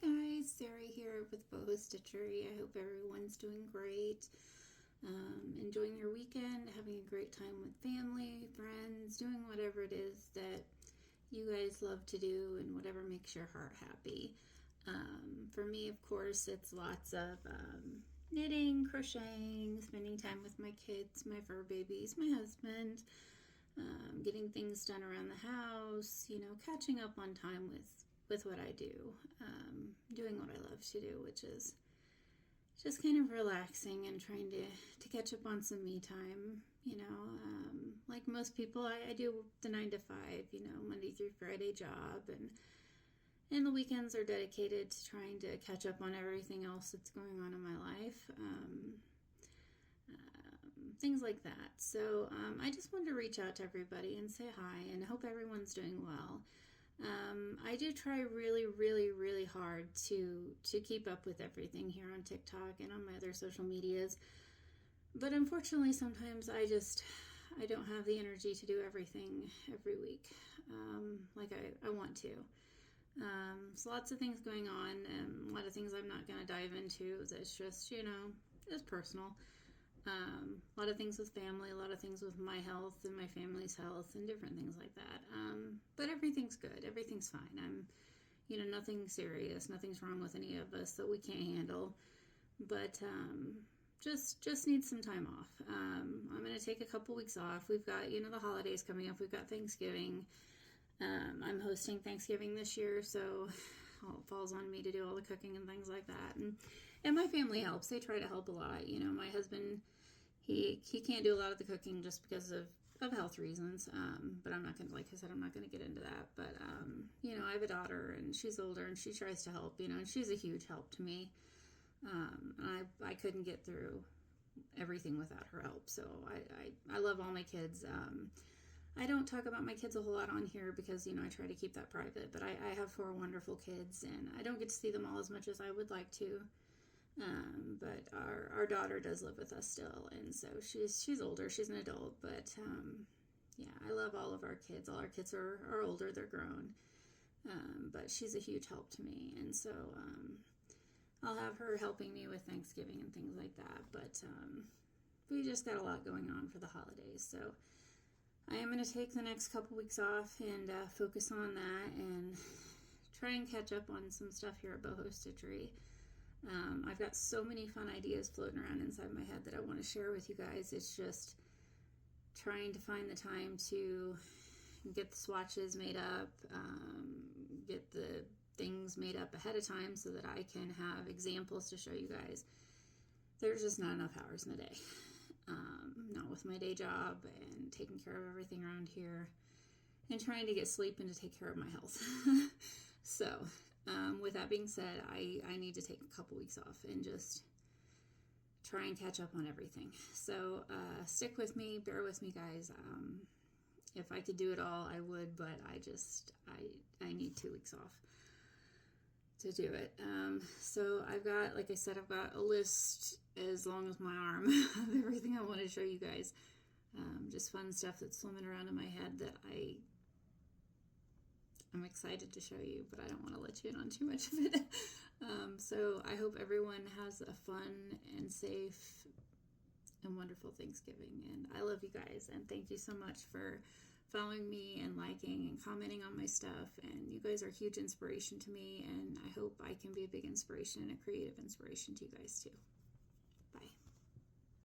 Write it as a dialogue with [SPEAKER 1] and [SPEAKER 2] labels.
[SPEAKER 1] guys, Sarah here with Boho Stitchery. I hope everyone's doing great, enjoying your weekend, having a great time with family, friends, doing whatever it is that you guys love to do and whatever makes your heart happy. For me, of course, it's lots of knitting, crocheting, spending time with my kids, my fur babies, my husband, getting things done around the house, catching up on time with what I do, doing what I love to do, which is just kind of relaxing and trying to catch up on some me time. Like most people, I do the 9 to 5, Monday through Friday job, and the weekends are dedicated to trying to catch up on everything else that's going on in my life. Things like that. So I just wanted to reach out to everybody and say hi and hope everyone's doing well. I do try really, really, really hard to keep up with everything here on TikTok and on my other social medias. But unfortunately, sometimes I don't have the energy to do everything every week like I want to. So lots of things going on, and a lot of things I'm not going to dive into. That's just, it's personal. A lot of things with family, a lot of things with my health and my family's health and different things like that. But everything's good. Everything's fine. Nothing serious. Nothing's wrong with any of us that we can't handle. But just need some time off. I'm going to take a couple weeks off. We've got, the holidays coming up. We've got Thanksgiving. I'm hosting Thanksgiving this year, so it falls on me to do all the cooking and things like that. And my family helps. They try to help a lot. My husband, he can't do a lot of the cooking just because of health reasons. But I'm not going to, like I said, I'm not going to get into that. But, I have a daughter, and she's older, and she tries to help, and she's a huge help to me. And I couldn't get through everything without her help. So I love all my kids. I don't talk about my kids a whole lot on here because, I try to keep that private. But I have 4 wonderful kids, and I don't get to see them all as much as I would like to. But our daughter does live with us still, and so she's older. She's an adult, but I love all of our kids. All our kids are older. They're grown. But she's a huge help to me, and so I'll have her helping me with Thanksgiving and things like that. But we just got a lot going on for the holidays, so I am going to take the next couple weeks off and focus on that and try and catch up on some stuff here at Boho Stitchery. I've got so many fun ideas floating around inside my head that I want to share with you guys. It's just trying to find the time to get the swatches made up, get the things made up ahead of time so that I can have examples to show you guys. There's just not enough hours in a day. Not with my day job and taking care of everything around here and trying to get sleep and to take care of my health. So with that being said, I need to take a couple weeks off and just try and catch up on everything. So stick with me, bear with me, guys. If I could do it all, I would, but I need 2 weeks off to do it. So I've got, like I said, I've got a list as long as my arm of everything I want to show you guys. Just fun stuff that's swimming around in my head that I'm excited to show you, but I don't want to let you in on too much of it. So I hope everyone has a fun and safe and wonderful Thanksgiving. And I love you guys, and thank you so much for following me and liking and commenting on my stuff. And you guys are a huge inspiration to me, and I hope I can be a big inspiration and a creative inspiration to you guys too.